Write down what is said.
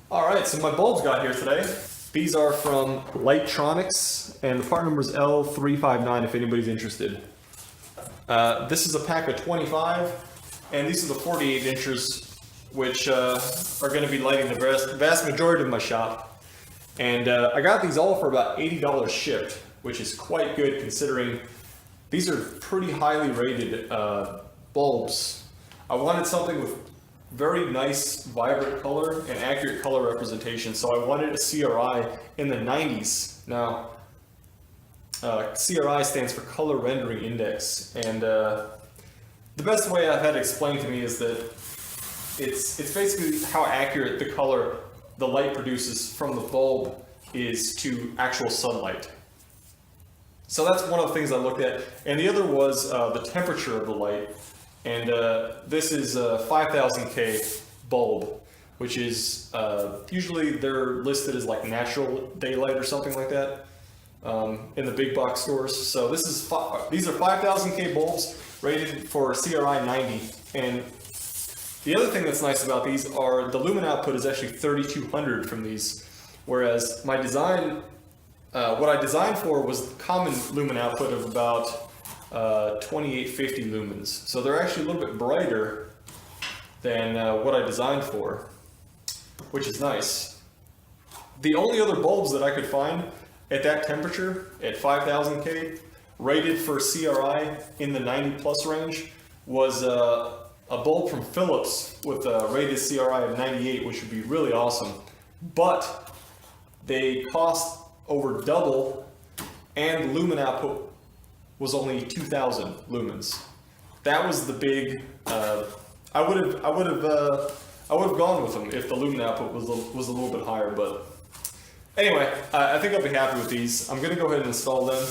Alright, so my bulbs got here today. These are from Lightronics, and the part number is L359 if anybody's interested. This is a pack of 25, and these are the 48 inches, which are going to be lighting the vast majority of my shop. And I got these all for about $80 shipped, which is quite good considering these are pretty highly rated bulbs. I wanted something with very nice, vibrant color and accurate color representation, so I wanted a CRI in the 90s. Now, CRI stands for Color Rendering Index, and the best way I've had it explained to me is that it's basically how accurate the color the light produces from the bulb is to actual sunlight. So that's one of the things I looked at, and the other was the temperature of the light. And this is a 5000K bulb, which is usually they're listed as like natural daylight or something like that in the big box stores. So this is these are 5000K bulbs rated for CRI 90. And the other thing that's nice about these are the lumen output is actually 3200 from these, whereas my design, what I designed for was the common lumen output of about 2850 lumens. So they're actually a little bit brighter than what I designed for, which is nice. The only other bulbs that I could find at that temperature, at 5000K, rated for CRI in the 90 plus range, was a bulb from Philips with a rated CRI of 98, which would be really awesome. But they cost over double, and the lumen output was only 2000 lumens. That was the big. I would have gone with them if the lumen output was a little bit higher. But anyway, I think I'll be happy with these. I'm gonna go ahead and install them.